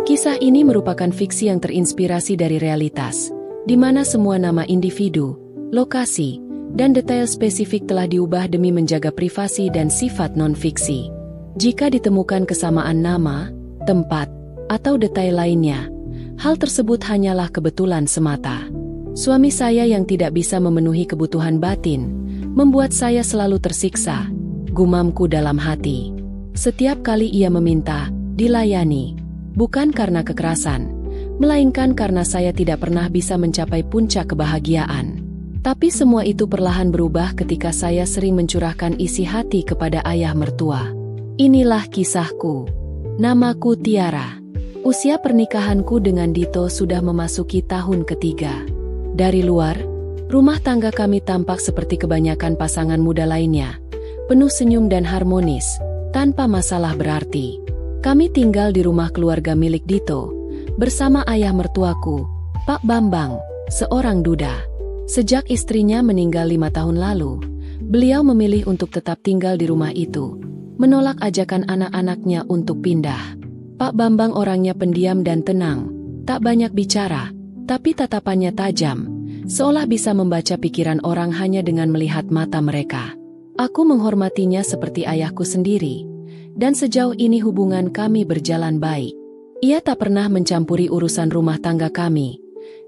Kisah ini merupakan fiksi yang terinspirasi dari realitas, di mana semua nama individu, lokasi, dan detail spesifik telah diubah demi menjaga privasi dan sifat non-fiksi. Jika ditemukan kesamaan nama, tempat, atau detail lainnya, hal tersebut hanyalah kebetulan semata. Suami saya yang tidak bisa memenuhi kebutuhan batin, membuat saya selalu tersiksa, gumamku dalam hati. Setiap kali ia meminta, dilayani, bukan karena kekerasan, melainkan karena saya tidak pernah bisa mencapai puncak kebahagiaan. Tapi semua itu perlahan berubah ketika saya sering mencurahkan isi hati kepada ayah mertua. Inilah kisahku. Namaku Tiara. Usia pernikahanku dengan Dito sudah memasuki tahun ketiga. Dari luar, rumah tangga kami tampak seperti kebanyakan pasangan muda lainnya, penuh senyum dan harmonis, tanpa masalah berarti. Kami tinggal di rumah keluarga milik Dito, bersama ayah mertuaku, Pak Bambang, seorang duda. Sejak istrinya meninggal 5 tahun lalu, beliau memilih untuk tetap tinggal di rumah itu, menolak ajakan anak-anaknya untuk pindah. Pak Bambang orangnya pendiam dan tenang, tak banyak bicara, tapi tatapannya tajam, seolah bisa membaca pikiran orang hanya dengan melihat mata mereka. Aku menghormatinya seperti ayahku sendiri, dan sejauh ini hubungan kami berjalan baik. Ia tak pernah mencampuri urusan rumah tangga kami,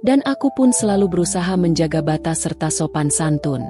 dan aku pun selalu berusaha menjaga batas serta sopan santun.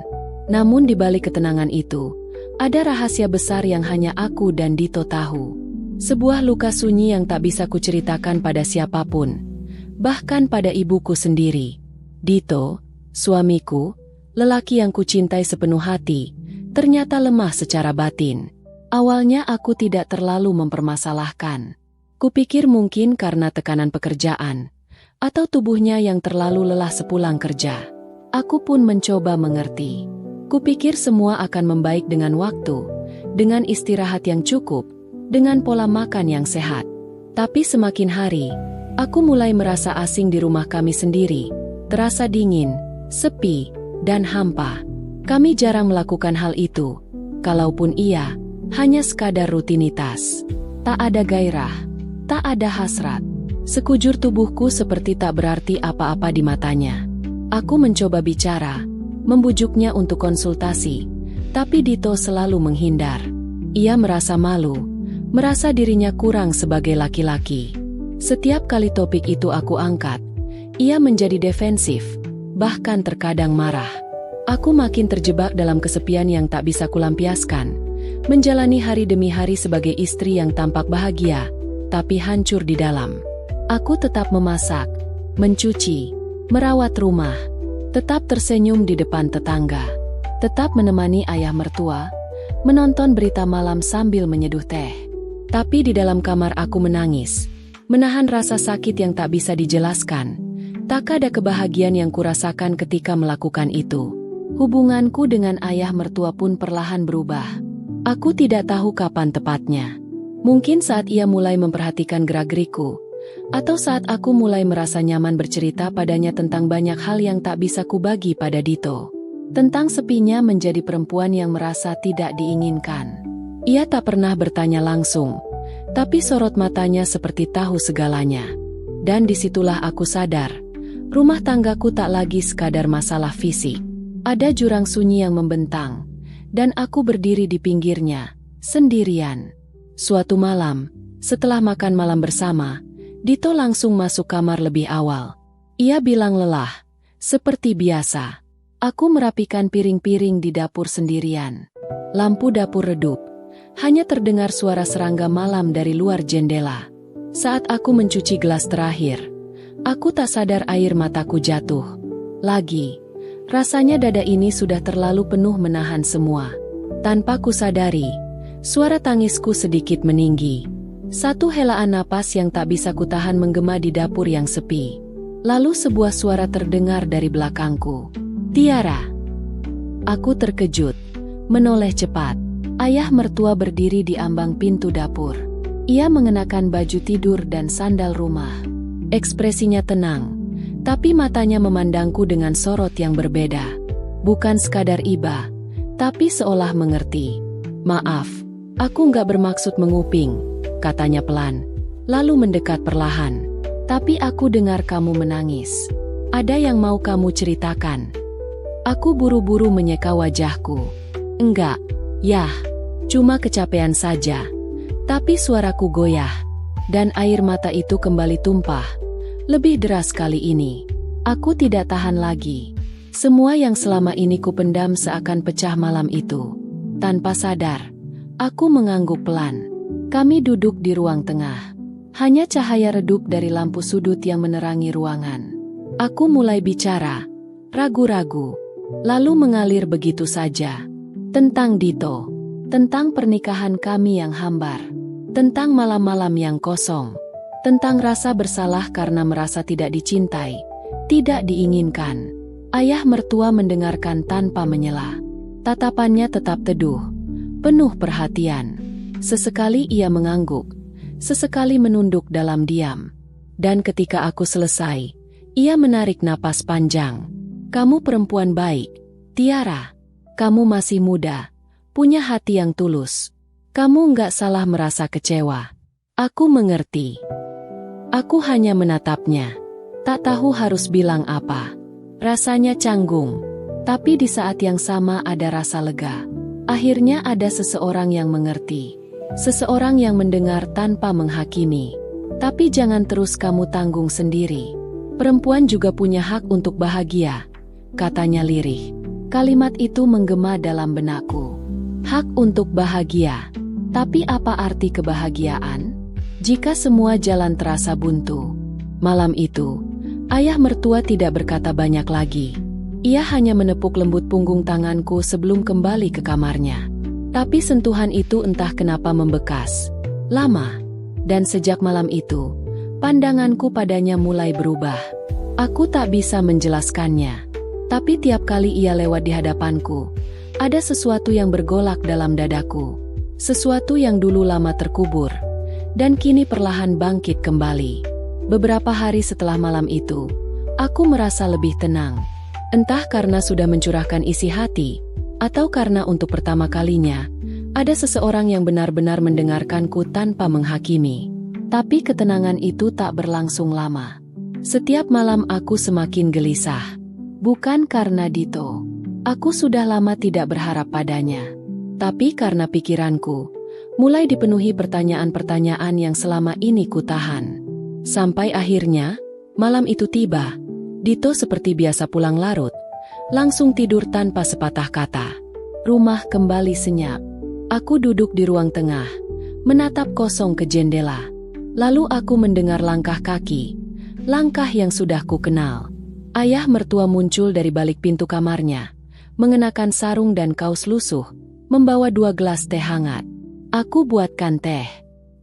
Namun di balik ketenangan itu, ada rahasia besar yang hanya aku dan Dito tahu. Sebuah luka sunyi yang tak bisa kuceritakan pada siapapun, bahkan pada ibuku sendiri. Dito, suamiku, lelaki yang kucintai sepenuh hati, ternyata lemah secara batin. Awalnya aku tidak terlalu mempermasalahkan. Kupikir mungkin karena tekanan pekerjaan, atau tubuhnya yang terlalu lelah sepulang kerja. Aku pun mencoba mengerti. Kupikir semua akan membaik dengan waktu, dengan istirahat yang cukup, dengan pola makan yang sehat. Tapi semakin hari, aku mulai merasa asing di rumah kami sendiri, terasa dingin, sepi, dan hampa. Kami jarang melakukan hal itu, kalaupun iya, hanya sekadar rutinitas. Tak ada gairah, tak ada hasrat. Sekujur tubuhku seperti tak berarti apa-apa di matanya. Aku mencoba bicara, membujuknya untuk konsultasi, tapi Dito selalu menghindar. Ia merasa malu, merasa dirinya kurang sebagai laki-laki. Setiap kali topik itu aku angkat, ia menjadi defensif, bahkan terkadang marah. Aku makin terjebak dalam kesepian yang tak bisa kulampiaskan, menjalani hari demi hari sebagai istri yang tampak bahagia, tapi hancur di dalam. Aku tetap memasak, mencuci, merawat rumah, tetap tersenyum di depan tetangga, tetap menemani ayah mertua, menonton berita malam sambil menyeduh teh. Tapi di dalam kamar aku menangis, menahan rasa sakit yang tak bisa dijelaskan. Tak ada kebahagiaan yang kurasakan ketika melakukan itu. Hubunganku dengan ayah mertua pun perlahan berubah. Aku tidak tahu kapan tepatnya. Mungkin saat ia mulai memperhatikan gerak-geriku, atau saat aku mulai merasa nyaman bercerita padanya tentang banyak hal yang tak bisa kubagi pada Dito. Tentang sepinya menjadi perempuan yang merasa tidak diinginkan. Ia tak pernah bertanya langsung, tapi sorot matanya seperti tahu segalanya. Dan disitulah aku sadar, rumah tanggaku tak lagi sekadar masalah fisik. Ada jurang sunyi yang membentang, dan aku berdiri di pinggirnya, sendirian. Suatu malam, setelah makan malam bersama, Dito langsung masuk kamar lebih awal. Ia bilang lelah, seperti biasa. Aku merapikan piring-piring di dapur sendirian. Lampu dapur redup. Hanya terdengar suara serangga malam dari luar jendela. Saat aku mencuci gelas terakhir, aku tak sadar air mataku jatuh. Lagi, rasanya dada ini sudah terlalu penuh menahan semua. Tanpa kusadari, suara tangisku sedikit meninggi. Satu helaan napas yang tak bisa kutahan menggema di dapur yang sepi. Lalu sebuah suara terdengar dari belakangku. Tiara. Aku terkejut, menoleh cepat. Ayah mertua berdiri di ambang pintu dapur. Ia mengenakan baju tidur dan sandal rumah. Ekspresinya tenang, tapi matanya memandangku dengan sorot yang berbeda. Bukan sekadar iba, tapi seolah mengerti. Maaf, aku nggak bermaksud menguping. katanya pelan, lalu mendekat perlahan. Tapi aku dengar kamu menangis. Ada yang mau kamu ceritakan? Aku buru-buru menyeka wajahku. Enggak, yah, cuma kecapean saja. Tapi suaraku goyah, dan air mata itu kembali tumpah. Lebih deras kali ini. Aku tidak tahan lagi. Semua yang selama ini kupendam seakan pecah malam itu. Tanpa sadar, aku mengangguk pelan. Kami duduk di ruang tengah. Hanya cahaya redup dari lampu sudut yang menerangi ruangan. Aku mulai bicara, ragu-ragu, lalu mengalir begitu saja. Tentang Dito, tentang pernikahan kami yang hambar, tentang malam-malam yang kosong, tentang rasa bersalah karena merasa tidak dicintai, tidak diinginkan. Ayah mertua mendengarkan tanpa menyela. Tatapannya tetap teduh, penuh perhatian. Sesekali ia mengangguk, sesekali menunduk dalam diam. Dan ketika aku selesai, ia menarik napas panjang. Kamu perempuan baik, Tiara. Kamu masih muda, punya hati yang tulus. Kamu nggak salah merasa kecewa. Aku mengerti. Aku hanya menatapnya. Tak tahu harus bilang apa. Rasanya canggung. Tapi di saat yang sama ada rasa lega. Akhirnya ada seseorang yang mengerti. Seseorang yang mendengar tanpa menghakimi. Tapi jangan terus kamu tanggung sendiri. Perempuan juga punya hak untuk bahagia, katanya lirih. Kalimat itu menggema dalam benakku. Hak untuk bahagia. Tapi apa arti kebahagiaan? Jika semua jalan terasa buntu. Malam itu, ayah mertua tidak berkata banyak lagi. Ia hanya menepuk lembut punggung tanganku sebelum kembali ke kamarnya. Tapi sentuhan itu entah kenapa membekas. Lama. Dan sejak malam itu, pandanganku padanya mulai berubah. Aku tak bisa menjelaskannya. Tapi tiap kali ia lewat di hadapanku, ada sesuatu yang bergolak dalam dadaku. Sesuatu yang dulu lama terkubur, dan kini perlahan bangkit kembali. Beberapa hari setelah malam itu, aku merasa lebih tenang. Entah karena sudah mencurahkan isi hati, atau karena untuk pertama kalinya, ada seseorang yang benar-benar mendengarkanku tanpa menghakimi. Tapi ketenangan itu tak berlangsung lama. Setiap malam aku semakin gelisah. Bukan karena Dito. Aku sudah lama tidak berharap padanya. Tapi karena pikiranku mulai dipenuhi pertanyaan-pertanyaan yang selama ini kutahan. Sampai akhirnya, malam itu tiba. Dito seperti biasa pulang larut. Langsung tidur tanpa sepatah kata. Rumah kembali senyap. Aku duduk di ruang tengah, menatap kosong ke jendela. Lalu aku mendengar langkah kaki. Langkah yang sudah ku kenal. Ayah mertua muncul dari balik pintu kamarnya, mengenakan sarung dan kaos lusuh, membawa 2 gelas teh hangat. Aku buatkan teh.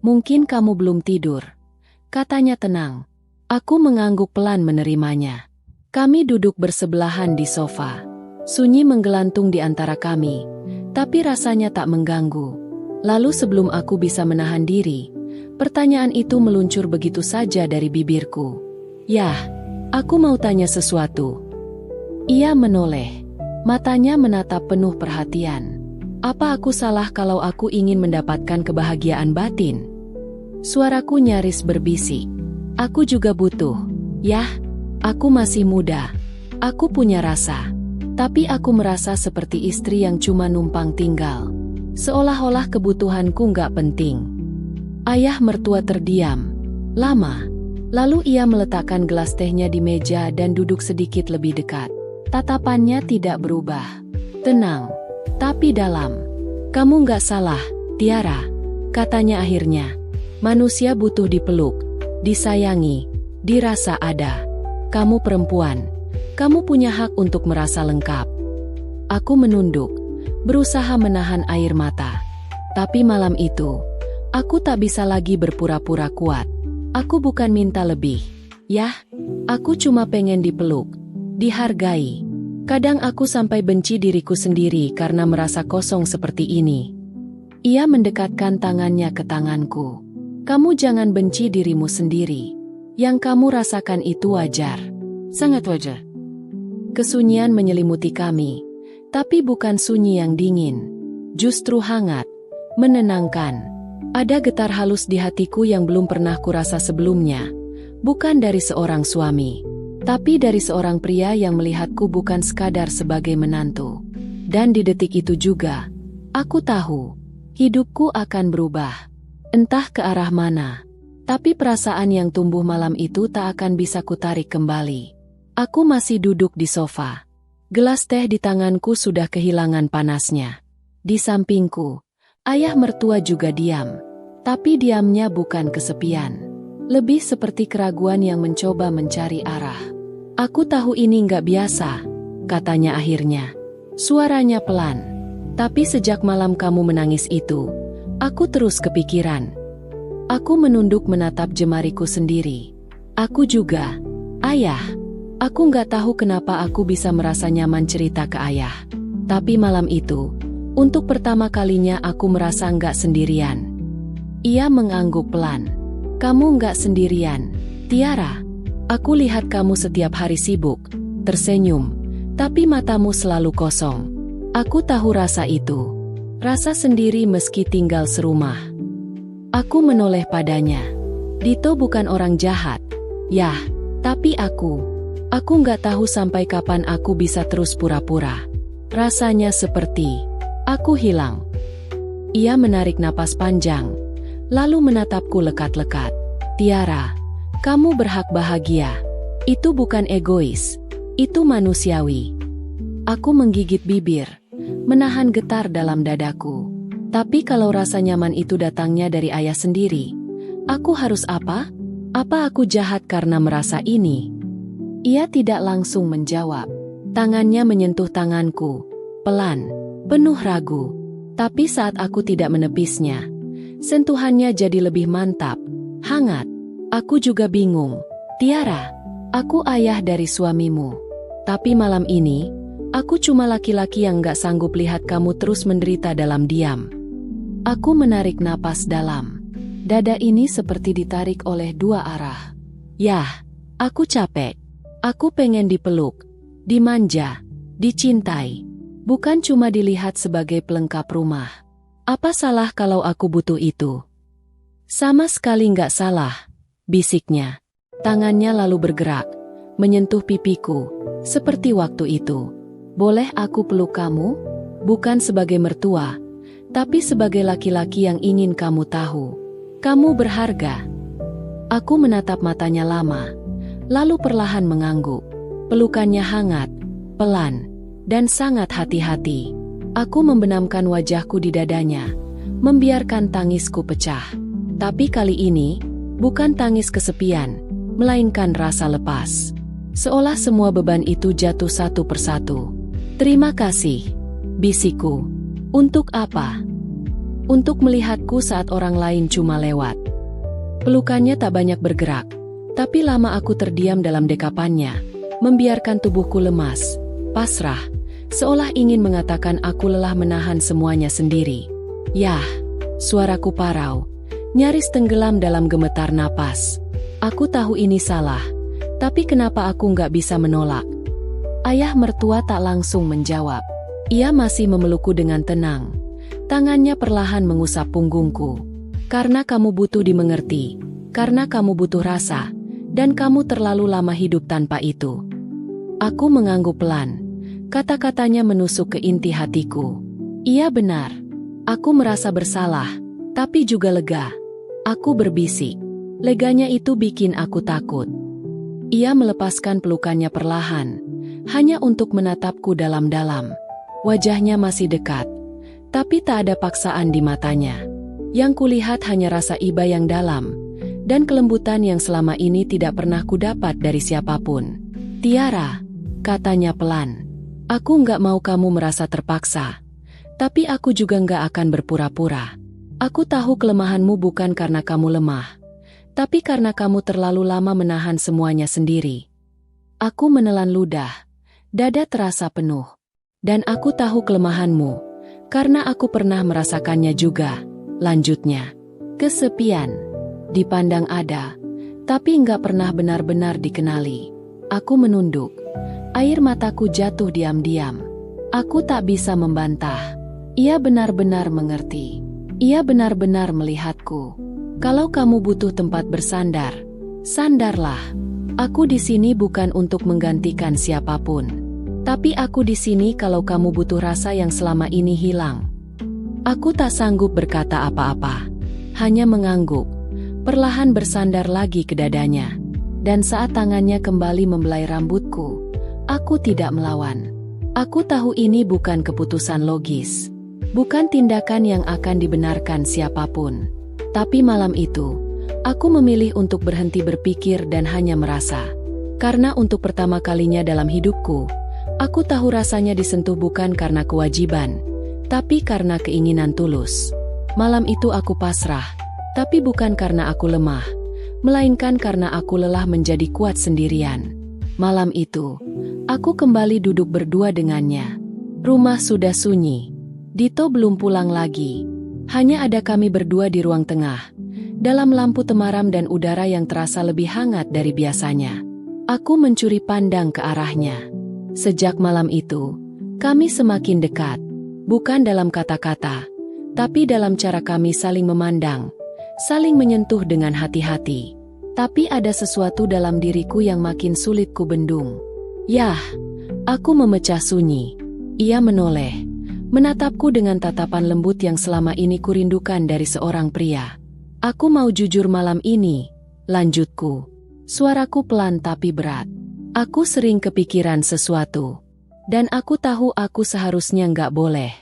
Mungkin kamu belum tidur, katanya tenang. Aku mengangguk pelan menerimanya. Kami duduk bersebelahan di sofa. Sunyi menggelantung di antara kami, tapi rasanya tak mengganggu. Lalu sebelum aku bisa menahan diri, pertanyaan itu meluncur begitu saja dari bibirku. Yah, aku mau tanya sesuatu. Ia menoleh. Matanya menatap penuh perhatian. Apa aku salah kalau aku ingin mendapatkan kebahagiaan batin? Suaraku nyaris berbisik. Aku juga butuh. Yah, aku masih muda. Aku punya rasa. Tapi aku merasa seperti istri yang cuma numpang tinggal. Seolah-olah kebutuhanku nggak penting. Ayah mertua terdiam. Lama. Lalu ia meletakkan gelas tehnya di meja dan duduk sedikit lebih dekat. Tatapannya tidak berubah. Tenang. Tapi dalam. Kamu nggak salah, Tiara, katanya akhirnya. Manusia butuh dipeluk, disayangi, dirasa ada. Kamu perempuan. Kamu punya hak untuk merasa lengkap. Aku menunduk, berusaha menahan air mata. Tapi malam itu, aku tak bisa lagi berpura-pura kuat. Aku bukan minta lebih. Yah, aku cuma pengen dipeluk, dihargai. Kadang aku sampai benci diriku sendiri karena merasa kosong seperti ini. Ia mendekatkan tangannya ke tanganku. Kamu jangan benci dirimu sendiri. Yang kamu rasakan itu wajar. Sangat wajar. Kesunyian menyelimuti kami, tapi bukan sunyi yang dingin. Justru hangat, menenangkan. Ada getar halus di hatiku yang belum pernah kurasa sebelumnya. Bukan dari seorang suami, tapi dari seorang pria yang melihatku bukan sekadar sebagai menantu. Dan di detik itu juga, aku tahu, hidupku akan berubah. Entah ke arah mana. Tapi perasaan yang tumbuh malam itu tak akan bisa kutarik kembali. Aku masih duduk di sofa. Gelas teh di tanganku sudah kehilangan panasnya. Di sampingku, ayah mertua juga diam. Tapi diamnya bukan kesepian. Lebih seperti keraguan yang mencoba mencari arah. Aku tahu ini nggak biasa, katanya akhirnya. Suaranya pelan. Tapi sejak malam kamu menangis itu, aku terus kepikiran. Aku menunduk menatap jemariku sendiri. Aku juga. Ayah. Aku nggak tahu kenapa aku bisa merasa nyaman cerita ke ayah. Tapi malam itu, untuk pertama kalinya aku merasa nggak sendirian. Ia mengangguk pelan. Kamu nggak sendirian, Tiara. Aku lihat kamu setiap hari sibuk, tersenyum, tapi matamu selalu kosong. Aku tahu rasa itu. Rasa sendiri meski tinggal serumah. Aku menoleh padanya. Dito bukan orang jahat. Yah, tapi aku nggak tahu sampai kapan aku bisa terus pura-pura. Rasanya seperti aku hilang. Ia menarik napas panjang, lalu menatapku lekat-lekat. Tiara, kamu berhak bahagia. Itu bukan egois. Itu manusiawi. Aku menggigit bibir, menahan getar dalam dadaku. Tapi kalau rasa nyaman itu datangnya dari ayah sendiri, aku harus apa? Apa aku jahat karena merasa ini? Ia tidak langsung menjawab. Tangannya menyentuh tanganku, pelan, penuh ragu. Tapi saat aku tidak menepisnya, sentuhannya jadi lebih mantap, hangat. Aku juga bingung. Tiara, aku ayah dari suamimu. Tapi malam ini, aku cuma laki-laki yang gak sanggup lihat kamu terus menderita dalam diam. Aku menarik napas dalam. Dada ini seperti ditarik oleh dua arah. Yah, aku capek. Aku pengen dipeluk, dimanja, dicintai. Bukan cuma dilihat sebagai pelengkap rumah. Apa salah kalau aku butuh itu? Sama sekali nggak salah, bisiknya. Tangannya lalu bergerak, menyentuh pipiku, seperti waktu itu. Boleh aku peluk kamu? Bukan sebagai mertua, tapi sebagai laki-laki yang ingin kamu tahu. Kamu berharga. Aku menatap matanya lama, lalu perlahan mengangguk. Pelukannya hangat, pelan, dan sangat hati-hati. Aku membenamkan wajahku di dadanya, membiarkan tangisku pecah. Tapi kali ini, bukan tangis kesepian, melainkan rasa lepas. Seolah semua beban itu jatuh satu persatu. Terima kasih, bisikku. Untuk apa? Untuk melihatku saat orang lain cuma lewat. Pelukannya tak banyak bergerak, tapi lama aku terdiam dalam dekapannya, membiarkan tubuhku lemas, pasrah, seolah ingin mengatakan aku lelah menahan semuanya sendiri. Yah, suaraku parau, nyaris tenggelam dalam gemetar napas. Aku tahu ini salah, tapi kenapa aku nggak bisa menolak? Ayah mertua tak langsung menjawab. Ia masih memelukku dengan tenang. Tangannya perlahan mengusap punggungku. Karena kamu butuh dimengerti, karena kamu butuh rasa, dan kamu terlalu lama hidup tanpa itu. Aku mengangguk pelan. Kata-katanya menusuk ke inti hatiku. Ia benar. Aku merasa bersalah, tapi juga lega. Aku berbisik. Leganya itu bikin aku takut. Ia melepaskan pelukannya perlahan, hanya untuk menatapku dalam-dalam. Wajahnya masih dekat, tapi tak ada paksaan di matanya. Yang kulihat hanya rasa iba yang dalam, dan kelembutan yang selama ini tidak pernah kudapat dari siapapun. Tiara, katanya pelan. Aku nggak mau kamu merasa terpaksa, tapi aku juga nggak akan berpura-pura. Aku tahu kelemahanmu bukan karena kamu lemah, tapi karena kamu terlalu lama menahan semuanya sendiri. Aku menelan ludah, dada terasa penuh. Dan aku tahu kelemahanmu, karena aku pernah merasakannya juga. Lanjutnya, kesepian, dipandang ada, tapi nggak pernah benar-benar dikenali. Aku menunduk, air mataku jatuh diam-diam. Aku tak bisa membantah. Ia benar-benar mengerti. Ia benar-benar melihatku. Kalau kamu butuh tempat bersandar, sandarlah. Aku di sini bukan untuk menggantikan siapapun. Tapi aku di sini kalau kamu butuh rasa yang selama ini hilang. Aku tak sanggup berkata apa-apa. Hanya mengangguk. Perlahan bersandar lagi ke dadanya. Dan saat tangannya kembali membelai rambutku, aku tidak melawan. Aku tahu ini bukan keputusan logis. Bukan tindakan yang akan dibenarkan siapapun. Tapi malam itu, aku memilih untuk berhenti berpikir dan hanya merasa. Karena untuk pertama kalinya dalam hidupku, aku tahu rasanya disentuh bukan karena kewajiban, tapi karena keinginan tulus. Malam itu aku pasrah, tapi bukan karena aku lemah, melainkan karena aku lelah menjadi kuat sendirian. Malam itu, aku kembali duduk berdua dengannya. Rumah sudah sunyi. Dito belum pulang lagi. Hanya ada kami berdua di ruang tengah, dalam lampu temaram dan udara yang terasa lebih hangat dari biasanya. Aku mencuri pandang ke arahnya. Sejak malam itu, kami semakin dekat. Bukan dalam kata-kata, tapi dalam cara kami saling memandang. Saling menyentuh dengan hati-hati. Tapi ada sesuatu dalam diriku yang makin sulit ku bendung. Yah, aku memecah sunyi. Ia menoleh, menatapku dengan tatapan lembut yang selama ini kurindukan dari seorang pria. Aku mau jujur malam ini, lanjutku. Suaraku pelan tapi berat. Aku sering kepikiran sesuatu. Dan aku tahu aku seharusnya nggak boleh.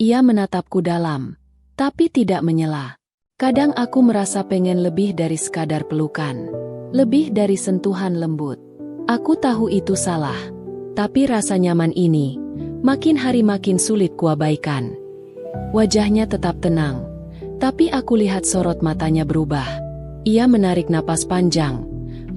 Ia menatapku dalam, tapi tidak menyela. Kadang aku merasa pengen lebih dari sekadar pelukan, lebih dari sentuhan lembut. Aku tahu itu salah, tapi rasa nyaman ini, makin hari makin sulit kuabaikan. Wajahnya tetap tenang, tapi aku lihat sorot matanya berubah. Ia menarik napas panjang,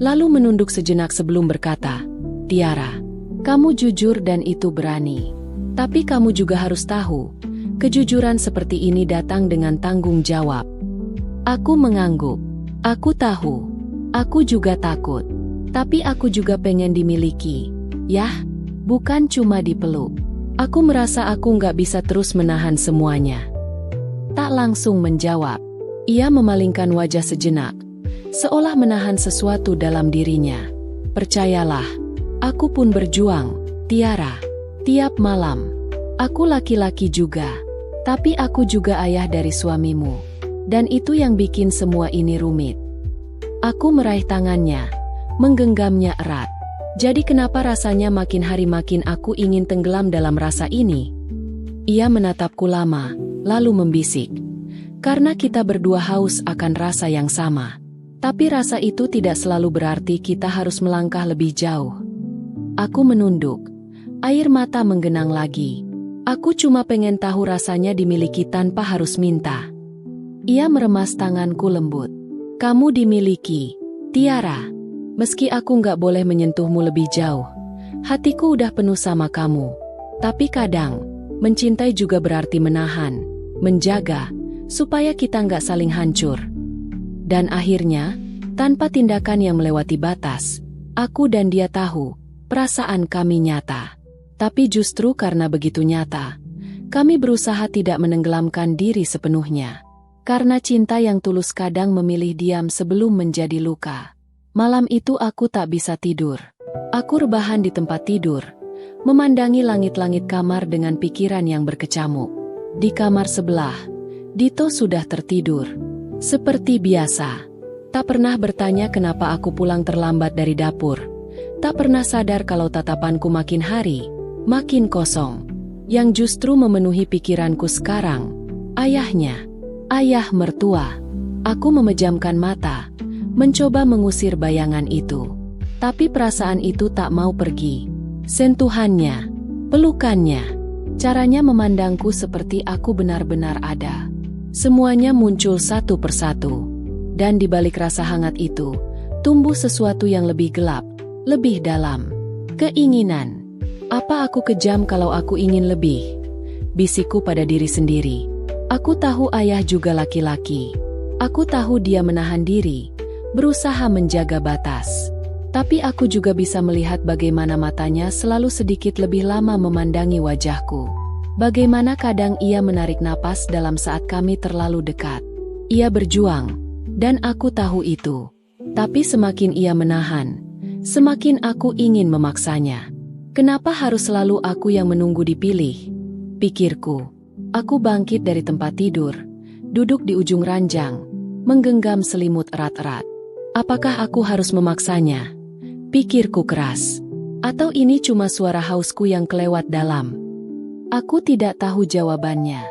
lalu menunduk sejenak sebelum berkata, "Tiara, kamu jujur dan itu berani. Tapi kamu juga harus tahu, kejujuran seperti ini datang dengan tanggung jawab." Aku mengangguk. Aku tahu. Aku juga takut. Tapi aku juga pengen dimiliki. Yah, bukan cuma dipeluk. Aku merasa aku nggak bisa terus menahan semuanya. Tak langsung menjawab. Ia memalingkan wajah sejenak, seolah menahan sesuatu dalam dirinya. Percayalah, aku pun berjuang, Tiara. Tiap malam. Aku laki-laki juga. Tapi aku juga ayah dari suamimu. Dan itu yang bikin semua ini rumit. Aku meraih tangannya, menggenggamnya erat. Jadi kenapa rasanya makin hari makin aku ingin tenggelam dalam rasa ini? Ia menatapku lama, lalu membisik. Karena kita berdua haus akan rasa yang sama. Tapi rasa itu tidak selalu berarti kita harus melangkah lebih jauh. Aku menunduk. Air mata menggenang lagi. Aku cuma pengen tahu rasanya dimiliki tanpa harus minta. Ia meremas tanganku lembut. Kamu dimiliki, Tiara. Meski aku nggak boleh menyentuhmu lebih jauh, hatiku udah penuh sama kamu. Tapi kadang, mencintai juga berarti menahan, menjaga, supaya kita nggak saling hancur. Dan akhirnya, tanpa tindakan yang melewati batas, aku dan dia tahu, perasaan kami nyata. Tapi justru karena begitu nyata, kami berusaha tidak menenggelamkan diri sepenuhnya. Karena cinta yang tulus kadang memilih diam sebelum menjadi luka. Malam itu aku tak bisa tidur. Aku rebahan di tempat tidur, memandangi langit-langit kamar dengan pikiran yang berkecamuk. Di kamar sebelah, Dito sudah tertidur. Seperti biasa. Tak pernah bertanya kenapa aku pulang terlambat dari dapur. Tak pernah sadar kalau tatapanku makin hari, makin kosong. Yang justru memenuhi pikiranku sekarang, ayahnya. Ayah mertua. Aku memejamkan mata, mencoba mengusir bayangan itu. Tapi perasaan itu tak mau pergi. Sentuhannya, pelukannya, caranya memandangku seperti aku benar-benar ada. Semuanya muncul satu persatu. Dan di balik rasa hangat itu, tumbuh sesuatu yang lebih gelap, lebih dalam. Keinginan. Apa aku kejam kalau aku ingin lebih? Bisikku pada diri sendiri. Aku tahu ayah juga laki-laki. Aku tahu dia menahan diri, berusaha menjaga batas. Tapi aku juga bisa melihat bagaimana matanya selalu sedikit lebih lama memandangi wajahku. Bagaimana kadang ia menarik napas dalam saat kami terlalu dekat. Ia berjuang, dan aku tahu itu. Tapi semakin ia menahan, semakin aku ingin memaksanya. Kenapa harus selalu aku yang menunggu dipilih? Pikirku. Aku bangkit dari tempat tidur, duduk di ujung ranjang, menggenggam selimut erat-erat. Apakah aku harus memaksanya? Pikirku keras. Atau ini cuma suara hausku yang kelewat dalam? Aku tidak tahu jawabannya.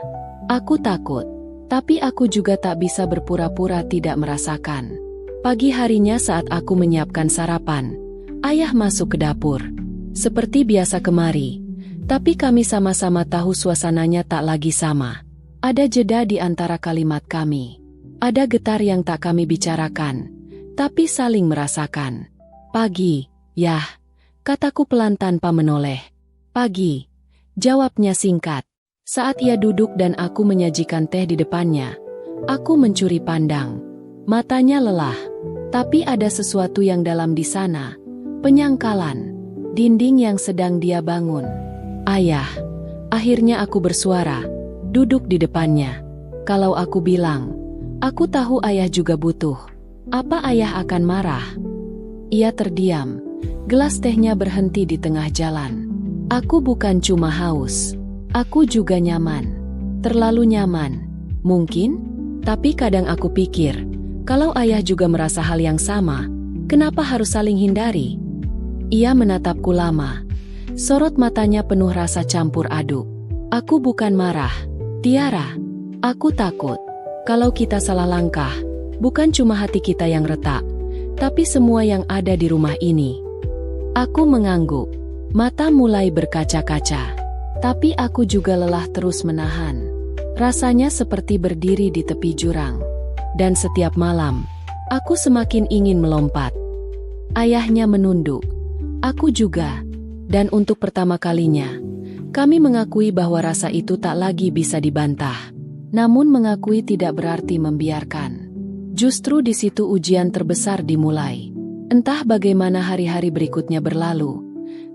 Aku takut, tapi aku juga tak bisa berpura-pura tidak merasakan. Pagi harinya saat aku menyiapkan sarapan, ayah masuk ke dapur. Seperti biasa kemari, tapi kami sama-sama tahu suasananya tak lagi sama. Ada jeda di antara kalimat kami. Ada getar yang tak kami bicarakan, tapi saling merasakan. Pagi, yah, kataku pelan tanpa menoleh. Pagi. Jawabnya singkat. Saat ia duduk dan aku menyajikan teh di depannya, aku mencuri pandang. Matanya lelah, tapi ada sesuatu yang dalam di sana. Penyangkalan, dinding yang sedang dia bangun. Ayah, akhirnya aku bersuara, duduk di depannya. Kalau aku bilang, aku tahu ayah juga butuh. Apa ayah akan marah? Ia terdiam, gelas tehnya berhenti di tengah jalan. Aku bukan cuma haus, aku juga nyaman. Terlalu nyaman, mungkin? Tapi kadang aku pikir, kalau ayah juga merasa hal yang sama, kenapa harus saling hindari? Ia menatapku lama. Sorot matanya penuh rasa campur aduk. Aku bukan marah, Tiara. Aku takut. Kalau kita salah langkah, bukan cuma hati kita yang retak, tapi semua yang ada di rumah ini. Aku mengangguk. Mata mulai berkaca-kaca, tapi aku juga lelah terus menahan. Rasanya seperti berdiri di tepi jurang. Dan setiap malam, aku semakin ingin melompat. Ayahnya menunduk. Aku juga. Dan untuk pertama kalinya, kami mengakui bahwa rasa itu tak lagi bisa dibantah. Namun mengakui tidak berarti membiarkan. Justru di situ ujian terbesar dimulai. Entah bagaimana hari-hari berikutnya berlalu,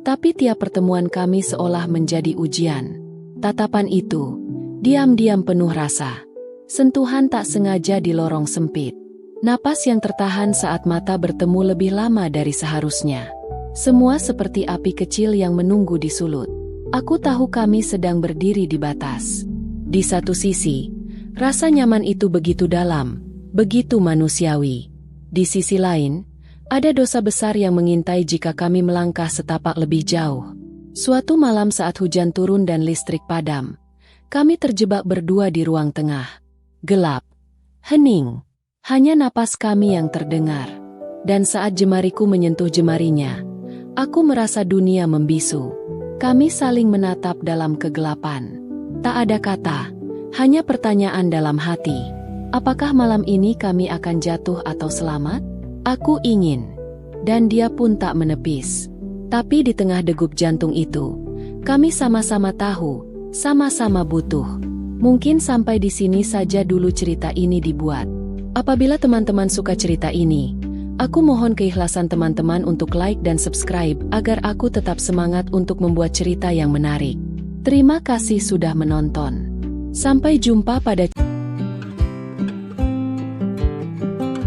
tapi tiap pertemuan kami seolah menjadi ujian. Tatapan itu, diam-diam penuh rasa. Sentuhan tak sengaja di lorong sempit. Napas yang tertahan saat mata bertemu lebih lama dari seharusnya. Semua seperti api kecil yang menunggu di sulut. Aku tahu kami sedang berdiri di batas. Di satu sisi, rasa nyaman itu begitu dalam, begitu manusiawi. Di sisi lain, ada dosa besar yang mengintai jika kami melangkah setapak lebih jauh. Suatu malam saat hujan turun dan listrik padam, kami terjebak berdua di ruang tengah. Gelap, hening, hanya napas kami yang terdengar. Dan saat jemariku menyentuh jemarinya, aku merasa dunia membisu. Kami saling menatap dalam kegelapan. Tak ada kata, hanya pertanyaan dalam hati. Apakah malam ini kami akan jatuh atau selamat? Aku ingin, dan dia pun tak menepis. Tapi di tengah degup jantung itu, kami sama-sama tahu, sama-sama butuh. Mungkin sampai di sini saja dulu cerita ini dibuat. Apabila teman-teman suka cerita ini, aku mohon keikhlasan teman-teman untuk like dan subscribe agar aku tetap semangat untuk membuat cerita yang menarik. Terima kasih sudah menonton. Sampai jumpa pada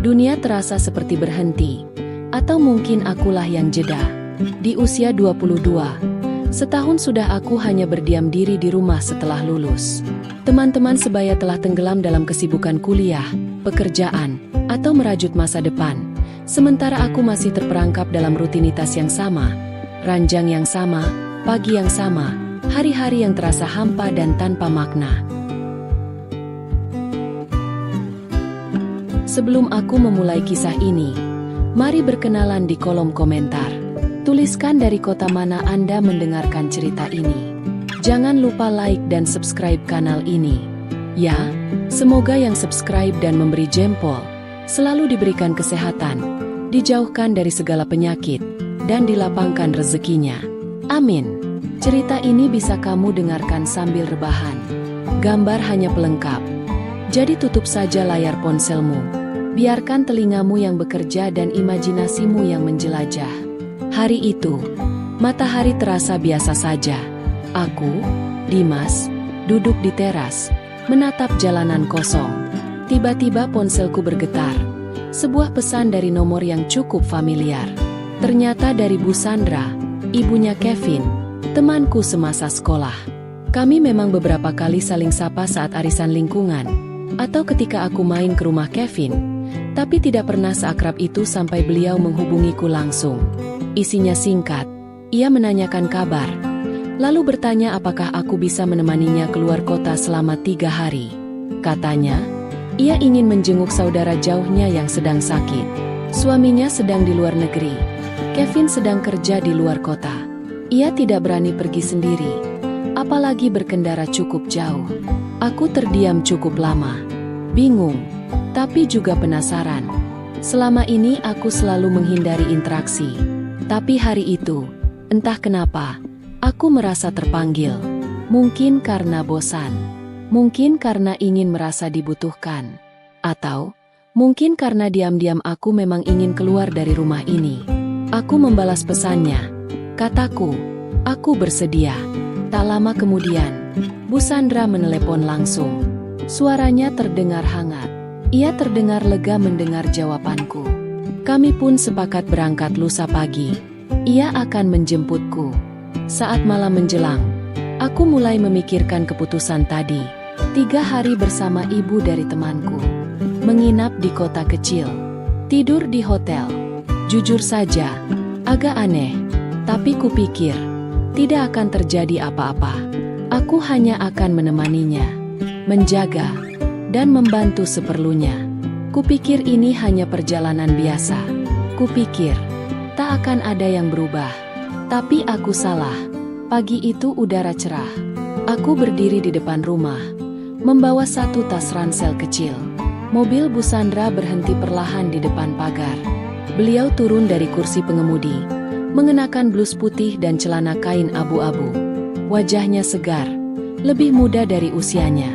dunia terasa seperti berhenti, atau mungkin akulah yang jeda. Di usia 22, setahun sudah aku hanya berdiam diri di rumah setelah lulus. Teman-teman sebaya telah tenggelam dalam kesibukan kuliah, pekerjaan, atau merajut masa depan. Sementara aku masih terperangkap dalam rutinitas yang sama, ranjang yang sama, pagi yang sama, hari-hari yang terasa hampa dan tanpa makna. Sebelum aku memulai kisah ini, mari berkenalan di kolom komentar. Tuliskan dari kota mana Anda mendengarkan cerita ini. Jangan lupa like dan subscribe kanal ini. Ya, semoga yang subscribe dan memberi jempol selalu diberikan kesehatan, dijauhkan dari segala penyakit, dan dilapangkan rezekinya. Amin. Cerita ini bisa kamu dengarkan sambil rebahan. Gambar hanya pelengkap. Jadi tutup saja layar ponselmu. Biarkan telingamu yang bekerja dan imajinasimu yang menjelajah. Hari itu, matahari terasa biasa saja. Aku Dimas, duduk di teras, menatap jalanan kosong. Tiba-tiba ponselku bergetar. Sebuah pesan dari nomor yang cukup familiar. Ternyata dari Bu Sandra, ibunya Kevin, temanku semasa sekolah. Kami memang beberapa kali saling sapa saat arisan lingkungan, atau ketika aku main ke rumah Kevin, tapi tidak pernah seakrab itu sampai beliau menghubungiku langsung. Isinya singkat, ia menanyakan kabar, lalu bertanya apakah aku bisa menemaninya keluar kota selama 3 hari. Katanya, ia ingin menjenguk saudara jauhnya yang sedang sakit. Suaminya sedang di luar negeri. Kevin sedang kerja di luar kota. Ia tidak berani pergi sendiri, apalagi berkendara cukup jauh. Aku terdiam cukup lama, bingung, tapi juga penasaran. Selama ini aku selalu menghindari interaksi. Tapi hari itu, entah kenapa, aku merasa terpanggil. Mungkin karena bosan, mungkin karena ingin merasa dibutuhkan, atau mungkin karena diam-diam aku memang ingin keluar dari rumah ini. Aku membalas pesannya. Kataku, aku bersedia. Tak lama kemudian, Bu Sandra menelepon langsung. Suaranya terdengar hangat. Ia terdengar lega mendengar jawabanku. Kami pun sepakat berangkat lusa pagi. Ia akan menjemputku. Saat malam menjelang, aku mulai memikirkan keputusan tadi. 3 hari bersama ibu dari temanku. Menginap di kota kecil. Tidur di hotel. Jujur saja, agak aneh. Tapi kupikir, tidak akan terjadi apa-apa. Aku hanya akan menemaninya, menjaga, dan membantu seperlunya. Kupikir ini hanya perjalanan biasa. Kupikir, tak akan ada yang berubah. Tapi aku salah. Pagi itu udara cerah. Aku berdiri di depan rumah, membawa satu tas ransel kecil. Mobil Bu Sandra berhenti perlahan di depan pagar. Beliau turun dari kursi pengemudi, mengenakan blus putih dan celana kain abu-abu. Wajahnya segar, lebih muda dari usianya.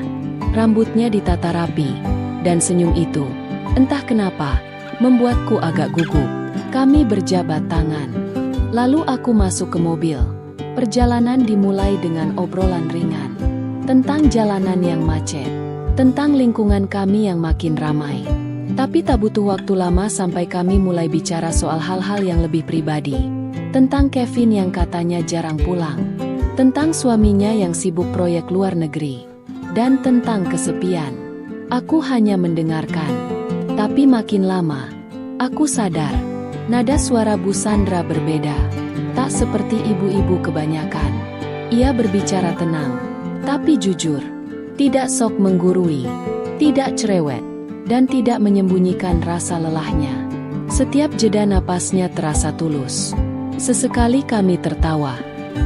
Rambutnya ditata rapi, dan senyum itu, entah kenapa, membuatku agak gugup. Kami berjabat tangan. Lalu aku masuk ke mobil. Perjalanan dimulai dengan obrolan ringan. Tentang jalanan yang macet. Tentang lingkungan kami yang makin ramai. Tapi tak butuh waktu lama sampai kami mulai bicara soal hal-hal yang lebih pribadi. Tentang Kevin yang katanya jarang pulang. Tentang suaminya yang sibuk proyek luar negeri. Dan tentang kesepian. Aku hanya mendengarkan. Tapi makin lama, aku sadar, nada suara Bu Sandra berbeda. Tak seperti ibu-ibu kebanyakan. Ia berbicara tenang, tapi jujur. Tidak sok menggurui, tidak cerewet, dan tidak menyembunyikan rasa lelahnya. Setiap jeda napasnya terasa tulus. Sesekali kami tertawa.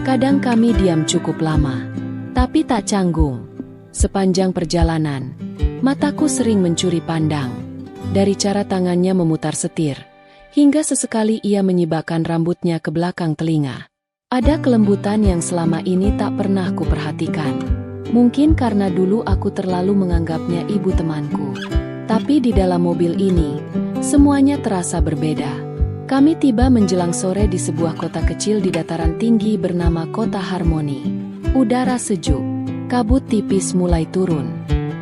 Kadang kami diam cukup lama. Tapi tak canggung. Sepanjang perjalanan, mataku sering mencuri pandang. Dari cara tangannya memutar setir, hingga sesekali ia menyibakkan rambutnya ke belakang telinga. Ada kelembutan yang selama ini tak pernah kuperhatikan. Mungkin karena dulu aku terlalu menganggapnya ibu temanku. Tapi di dalam mobil ini, semuanya terasa berbeda. Kami tiba menjelang sore di sebuah kota kecil di dataran tinggi bernama Kota Harmoni. Udara sejuk, kabut tipis mulai turun.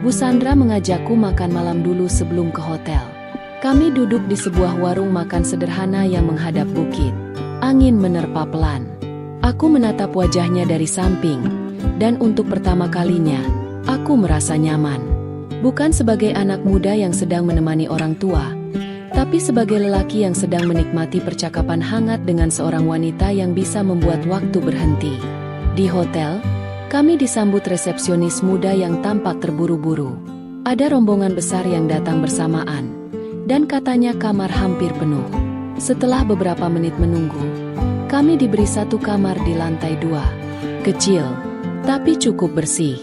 Bu Sandra mengajakku makan malam dulu sebelum ke hotel. Kami duduk di sebuah warung makan sederhana yang menghadap bukit. Angin menerpa pelan. Aku menatap wajahnya dari samping, dan untuk pertama kalinya, aku merasa nyaman. Bukan sebagai anak muda yang sedang menemani orang tua, tapi sebagai lelaki yang sedang menikmati percakapan hangat dengan seorang wanita yang bisa membuat waktu berhenti. Di hotel, kami disambut resepsionis muda yang tampak terburu-buru. Ada rombongan besar yang datang bersamaan, dan katanya kamar hampir penuh. Setelah beberapa menit menunggu, kami diberi satu kamar di lantai 2. Kecil, tapi cukup bersih.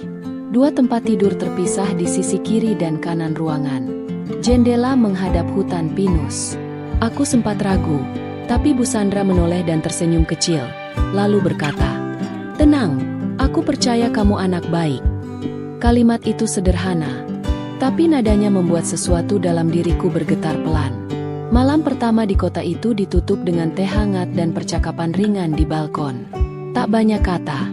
2 tempat tidur terpisah di sisi kiri dan kanan ruangan. Jendela menghadap hutan pinus. Aku sempat ragu, tapi Bu Sandra menoleh dan tersenyum kecil, lalu berkata, "Tenang, aku percaya kamu anak baik." Kalimat itu sederhana, tapi nadanya membuat sesuatu dalam diriku bergetar pelan. Malam pertama di kota itu ditutup dengan teh hangat dan percakapan ringan di balkon. Tak banyak kata,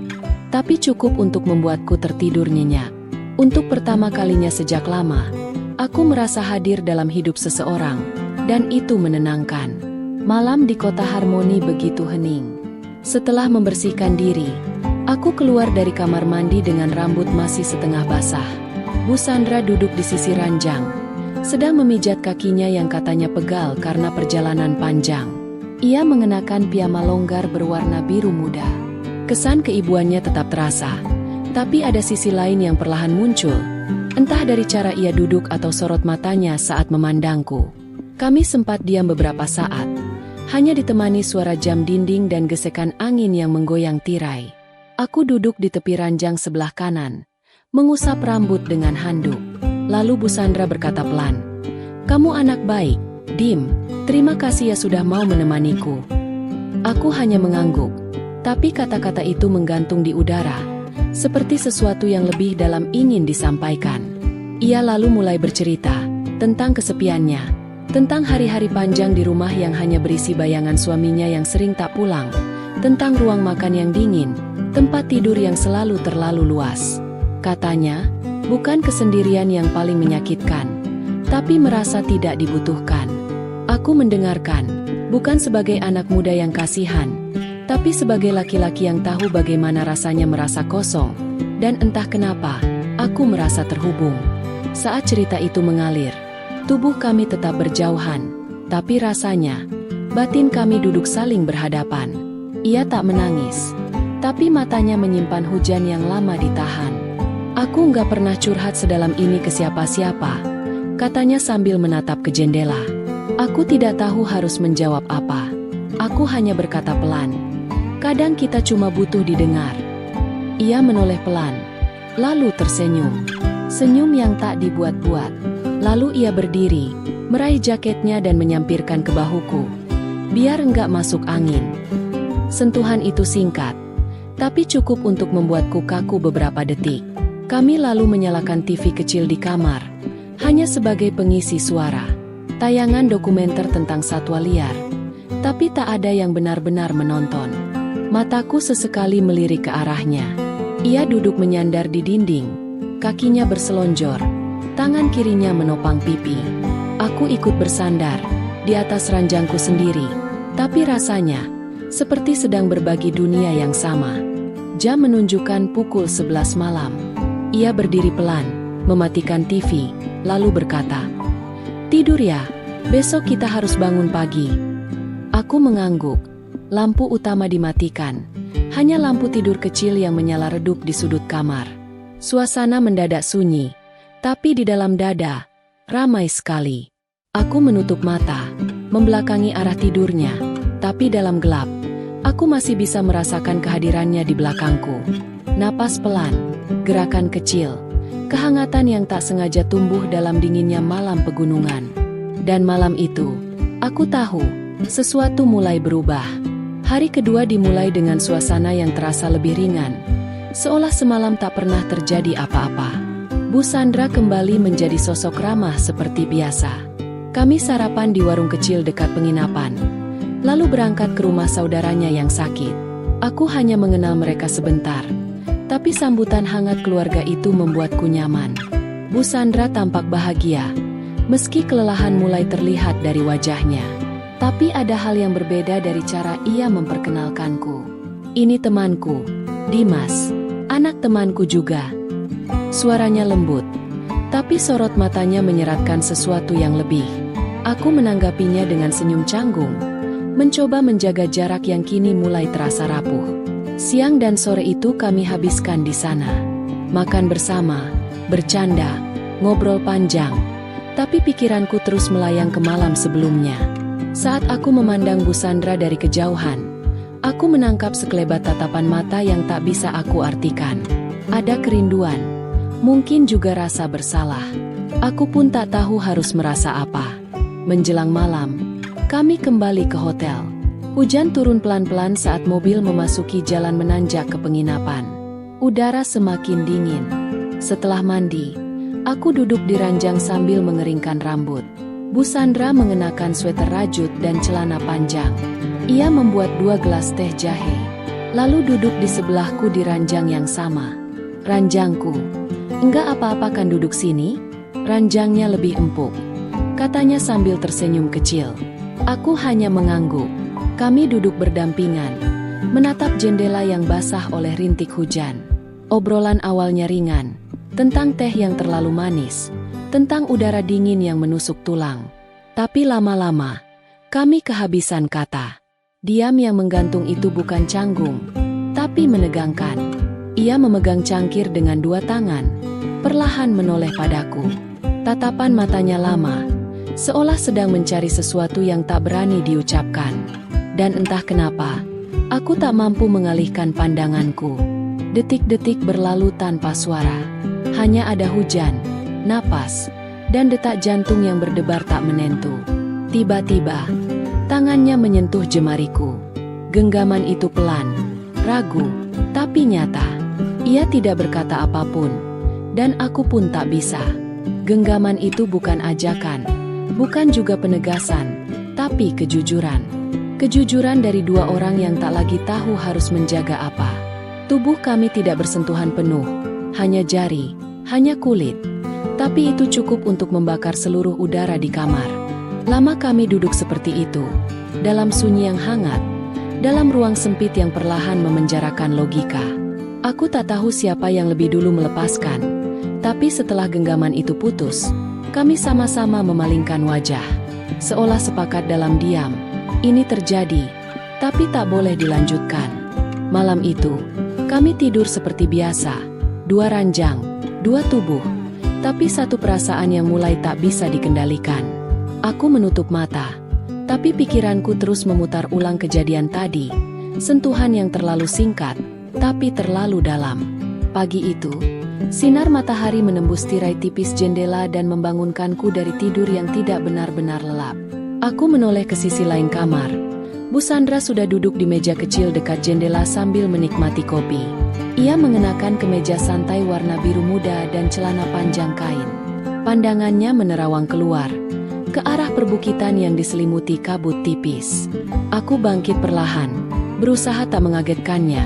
tapi cukup untuk membuatku tertidur nyenyak. Untuk pertama kalinya sejak lama, aku merasa hadir dalam hidup seseorang, dan itu menenangkan. Malam di kota Harmoni begitu hening. Setelah membersihkan diri, aku keluar dari kamar mandi dengan rambut masih setengah basah. Bu Sandra duduk di sisi ranjang, sedang memijat kakinya yang katanya pegal karena perjalanan panjang. Ia mengenakan piyama longgar berwarna biru muda. Kesan keibuannya tetap terasa, tapi ada sisi lain yang perlahan muncul, entah dari cara ia duduk atau sorot matanya saat memandangku. Kami sempat diam beberapa saat, hanya ditemani suara jam dinding dan gesekan angin yang menggoyang tirai. Aku duduk di tepi ranjang sebelah kanan, mengusap rambut dengan handuk. Lalu Bu Sandra berkata pelan, "Kamu anak baik, Dim. Terima kasih ya sudah mau menemaniku." Aku hanya mengangguk, tapi kata-kata itu menggantung di udara, seperti sesuatu yang lebih dalam ingin disampaikan. Ia lalu mulai bercerita tentang kesepiannya, tentang hari-hari panjang di rumah yang hanya berisi bayangan suaminya yang sering tak pulang, tentang ruang makan yang dingin, tempat tidur yang selalu terlalu luas. Katanya, bukan kesendirian yang paling menyakitkan, tapi merasa tidak dibutuhkan. Aku mendengarkan, bukan sebagai anak muda yang kasihan, tapi sebagai laki-laki yang tahu bagaimana rasanya merasa kosong, dan entah kenapa, aku merasa terhubung. Saat cerita itu mengalir, tubuh kami tetap berjauhan, tapi rasanya, batin kami duduk saling berhadapan. Ia tak menangis, tapi matanya menyimpan hujan yang lama ditahan. "Aku nggak pernah curhat sedalam ini ke siapa-siapa," katanya sambil menatap ke jendela. Aku tidak tahu harus menjawab apa. Aku hanya berkata pelan, "Kadang kita cuma butuh didengar." Ia menoleh pelan, lalu tersenyum. Senyum yang tak dibuat-buat. Lalu ia berdiri, meraih jaketnya dan menyampirkan ke bahuku. Biar enggak masuk angin. Sentuhan itu singkat, tapi cukup untuk membuatku kaku beberapa detik. Kami lalu menyalakan TV kecil di kamar, hanya sebagai pengisi suara. Tayangan dokumenter tentang satwa liar, tapi tak ada yang benar-benar menonton. Mataku sesekali melirik ke arahnya. Ia duduk menyandar di dinding, kakinya berselonjor, tangan kirinya menopang pipi. Aku ikut bersandar, di atas ranjangku sendiri, tapi rasanya seperti sedang berbagi dunia yang sama. Jam menunjukkan pukul 11 malam. Ia berdiri pelan, mematikan TV, lalu berkata, "Tidur ya, besok kita harus bangun pagi." Aku mengangguk. Lampu utama dimatikan, hanya lampu tidur kecil yang menyala redup di sudut kamar. Suasana mendadak sunyi, tapi di dalam dada, ramai sekali. Aku menutup mata, membelakangi arah tidurnya, tapi dalam gelap, aku masih bisa merasakan kehadirannya di belakangku. Napas pelan, gerakan kecil, kehangatan yang tak sengaja tumbuh dalam dinginnya malam pegunungan. Dan malam itu, aku tahu, sesuatu mulai berubah. Hari kedua dimulai dengan suasana yang terasa lebih ringan, seolah semalam tak pernah terjadi apa-apa. Bu Sandra kembali menjadi sosok ramah seperti biasa. Kami sarapan di warung kecil dekat penginapan, lalu berangkat ke rumah saudaranya yang sakit. Aku hanya mengenal mereka sebentar, tapi sambutan hangat keluarga itu membuatku nyaman. Bu Sandra tampak bahagia, meski kelelahan mulai terlihat dari wajahnya. Tapi ada hal yang berbeda dari cara ia memperkenalkanku. "Ini temanku, Dimas, anak temanku juga." Suaranya lembut, tapi sorot matanya menyeratkan sesuatu yang lebih. Aku menanggapinya dengan senyum canggung, mencoba menjaga jarak yang kini mulai terasa rapuh. Siang dan sore itu kami habiskan di sana. Makan bersama, bercanda, ngobrol panjang, tapi pikiranku terus melayang ke malam sebelumnya. Saat aku memandang Bu Sandra dari kejauhan, aku menangkap sekelebat tatapan mata yang tak bisa aku artikan. Ada kerinduan, mungkin juga rasa bersalah. Aku pun tak tahu harus merasa apa. Menjelang malam, kami kembali ke hotel. Hujan turun pelan-pelan saat mobil memasuki jalan menanjak ke penginapan. Udara semakin dingin. Setelah mandi, aku duduk di ranjang sambil mengeringkan rambut. Bu Sandra mengenakan sweter rajut dan celana panjang. Ia membuat 2 gelas teh jahe. lalu duduk di sebelahku di ranjang yang sama. Ranjangku. Enggak apa-apa kan duduk sini? Ranjangnya lebih empuk, katanya sambil tersenyum kecil. Aku hanya mengangguk. Kami duduk berdampingan, menatap jendela yang basah oleh rintik hujan. Obrolan awalnya ringan, tentang teh yang terlalu manis, tentang udara dingin yang menusuk tulang. Tapi lama-lama, kami kehabisan kata. Diam yang menggantung itu bukan canggung, tapi menegangkan. Ia memegang cangkir dengan dua tangan, perlahan menoleh padaku. Tatapan matanya lama, seolah sedang mencari sesuatu yang tak berani diucapkan. Dan entah kenapa, aku tak mampu mengalihkan pandanganku. Detik-detik berlalu tanpa suara. Hanya ada hujan, napas, dan detak jantung yang berdebar tak menentu. Tiba-tiba, tangannya menyentuh jemariku. Genggaman itu pelan, ragu, tapi nyata. Ia tidak berkata apapun, dan aku pun tak bisa. Genggaman itu bukan ajakan, bukan juga penegasan, tapi kejujuran. Kejujuran dari dua orang yang tak lagi tahu harus menjaga apa. Tubuh kami tidak bersentuhan penuh, hanya jari, hanya kulit. Tapi itu cukup untuk membakar seluruh udara di kamar. Lama kami duduk seperti itu, dalam sunyi yang hangat, dalam ruang sempit yang perlahan memenjarakan logika. Aku tak tahu siapa yang lebih dulu melepaskan, tapi setelah genggaman itu putus, kami sama-sama memalingkan wajah, seolah sepakat dalam diam. Ini terjadi, tapi tak boleh dilanjutkan. Malam itu, kami tidur seperti biasa, dua ranjang, dua tubuh, tapi satu perasaan yang mulai tak bisa dikendalikan. Aku menutup mata, tapi pikiranku terus memutar ulang kejadian tadi, sentuhan yang terlalu singkat, tapi terlalu dalam. Pagi itu, sinar matahari menembus tirai tipis jendela dan membangunkanku dari tidur yang tidak benar-benar lelap. Aku menoleh ke sisi lain kamar. Bu Sandra sudah duduk di meja kecil dekat jendela sambil menikmati kopi. Ia mengenakan kemeja santai warna biru muda dan celana panjang kain. Pandangannya menerawang keluar, ke arah perbukitan yang diselimuti kabut tipis. Aku bangkit perlahan, berusaha tak mengagetkannya.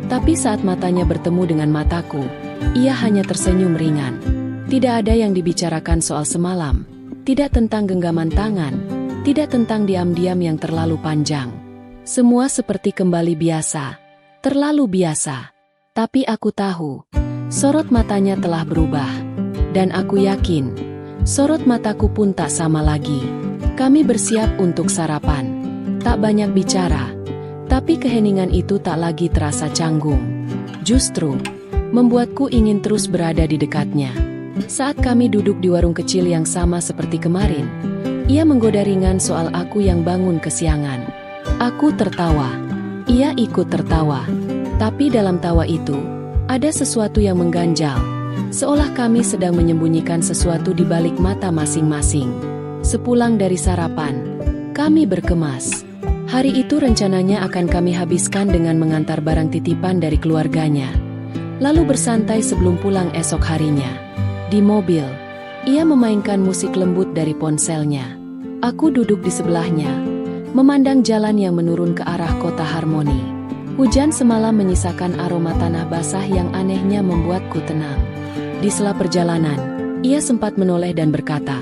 Tapi saat matanya bertemu dengan mataku, ia hanya tersenyum ringan. Tidak ada yang dibicarakan soal semalam, tidak tentang genggaman tangan, tidak tentang diam-diam yang terlalu panjang. Semua seperti kembali biasa, terlalu biasa. Tapi aku tahu, sorot matanya telah berubah. Dan aku yakin, sorot mataku pun tak sama lagi. Kami bersiap untuk sarapan. Tak banyak bicara, tapi keheningan itu tak lagi terasa canggung. Justru, membuatku ingin terus berada di dekatnya. Saat kami duduk di warung kecil yang sama seperti kemarin, ia menggoda ringan soal aku yang bangun kesiangan. Aku tertawa. Ia ikut tertawa. Tapi dalam tawa itu, ada sesuatu yang mengganjal. Seolah kami sedang menyembunyikan sesuatu di balik mata masing-masing. Sepulang dari sarapan, kami berkemas. Hari itu rencananya akan kami habiskan dengan mengantar barang titipan dari keluarganya. Lalu bersantai sebelum pulang esok harinya. Di mobil, ia memainkan musik lembut dari ponselnya. Aku duduk di sebelahnya, memandang jalan yang menurun ke arah kota harmoni. Hujan semalam menyisakan aroma tanah basah yang anehnya membuatku tenang. Di sela perjalanan, ia sempat menoleh dan berkata,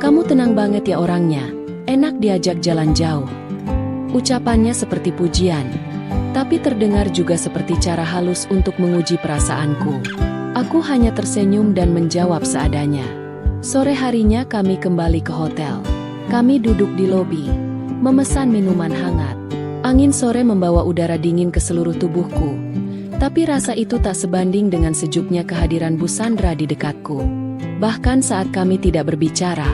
"Kamu tenang banget ya orangnya, enak diajak jalan jauh." Ucapannya seperti pujian, tapi terdengar juga seperti cara halus untuk menguji perasaanku. Aku hanya tersenyum dan menjawab seadanya. Sore harinya kami kembali ke hotel. Kami duduk di lobi, memesan minuman hangat. Angin sore membawa udara dingin ke seluruh tubuhku, tapi rasa itu tak sebanding dengan sejuknya kehadiran Bu Sandra di dekatku. Bahkan saat kami tidak berbicara,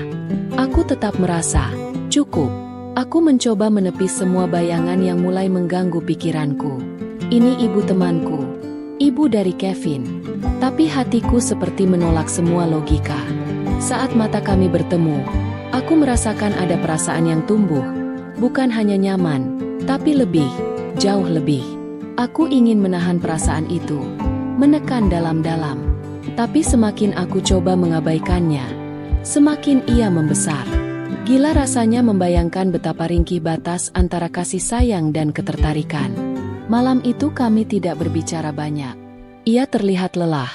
aku tetap merasa cukup. Aku mencoba menepis semua bayangan yang mulai mengganggu pikiranku. Ini ibu temanku, ibu dari Kevin. Tapi hatiku seperti menolak semua logika. Saat mata kami bertemu, aku merasakan ada perasaan yang tumbuh. Bukan hanya nyaman, tapi lebih, jauh lebih. Aku ingin menahan perasaan itu, menekan dalam-dalam. Tapi semakin aku coba mengabaikannya, semakin ia membesar. Gila rasanya membayangkan betapa ringkih batas antara kasih sayang dan ketertarikan. Malam itu kami tidak berbicara banyak. Ia terlihat lelah,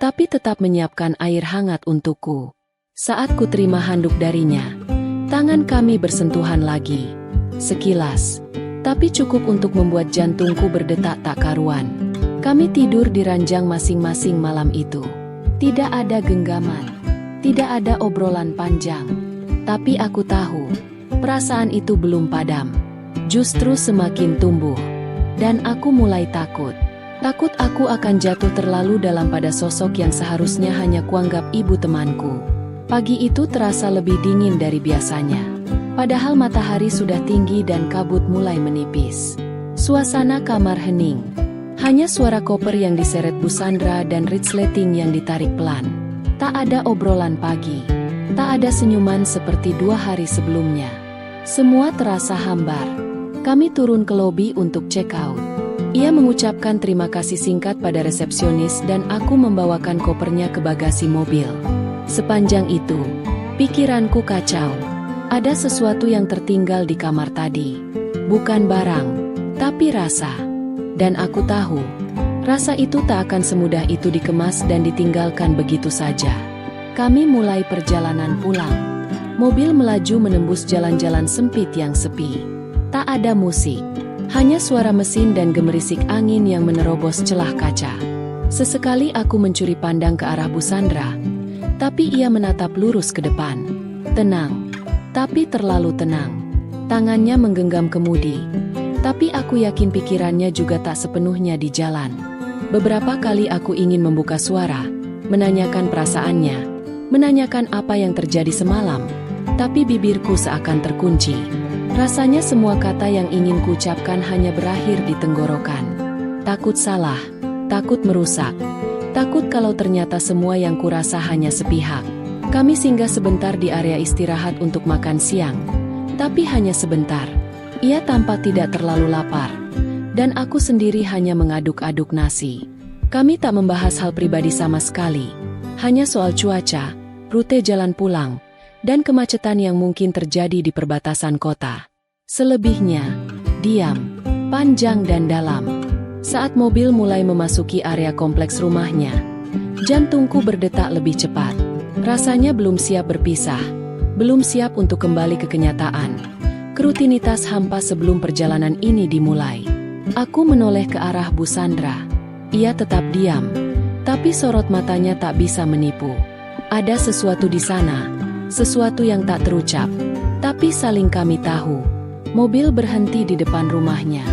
tapi tetap menyiapkan air hangat untukku. Saat ku terima handuk darinya, tangan kami bersentuhan lagi. Sekilas, tapi cukup untuk membuat jantungku berdetak tak karuan. Kami tidur di ranjang masing-masing malam itu. Tidak ada genggaman, tidak ada obrolan panjang. Tapi aku tahu, perasaan itu belum padam. Justru semakin tumbuh. Dan aku mulai takut. Takut aku akan jatuh terlalu dalam pada sosok yang seharusnya hanya kuanggap ibu temanku. Pagi itu terasa lebih dingin dari biasanya. Padahal matahari sudah tinggi dan kabut mulai menipis. Suasana kamar hening. Hanya suara koper yang diseret Busandra dan resleting yang ditarik pelan. Tak ada obrolan pagi. Tak ada senyuman seperti 2 hari sebelumnya. Semua terasa hambar. Kami turun ke lobi untuk check out. Ia mengucapkan terima kasih singkat pada resepsionis dan aku membawakan kopernya ke bagasi mobil. Sepanjang itu, pikiranku kacau. Ada sesuatu yang tertinggal di kamar tadi. Bukan barang, tapi rasa. Dan aku tahu, rasa itu tak akan semudah itu dikemas dan ditinggalkan begitu saja. Kami mulai perjalanan pulang. Mobil melaju menembus jalan-jalan sempit yang sepi. Tak ada musik, hanya suara mesin dan gemerisik angin yang menerobos celah kaca. Sesekali aku mencuri pandang ke arah Busandra, tapi ia menatap lurus ke depan. Tenang, tapi terlalu tenang. Tangannya menggenggam kemudi, tapi aku yakin pikirannya juga tak sepenuhnya di jalan. Beberapa kali aku ingin membuka suara, menanyakan perasaannya, menanyakan apa yang terjadi semalam, tapi bibirku seakan terkunci. Rasanya semua kata yang ingin kuucapkan hanya berakhir di tenggorokan. Takut salah, takut merusak, takut kalau ternyata semua yang kurasa hanya sepihak. Kami singgah sebentar di area istirahat untuk makan siang, tapi hanya sebentar. Ia tampak tidak terlalu lapar, dan aku sendiri hanya mengaduk-aduk nasi. Kami tak membahas hal pribadi sama sekali, hanya soal cuaca, rute jalan pulang, dan kemacetan yang mungkin terjadi di perbatasan kota. Selebihnya, diam, panjang dan dalam. Saat mobil mulai memasuki area kompleks rumahnya, jantungku berdetak lebih cepat. Rasanya belum siap berpisah, belum siap untuk kembali ke kenyataan. Kerutinitas hampa sebelum perjalanan ini dimulai. Aku menoleh ke arah Busandra. Ia tetap diam, tapi sorot matanya tak bisa menipu. Ada sesuatu di sana, sesuatu yang tak terucap, tapi saling kami tahu. Mobil berhenti di depan rumahnya.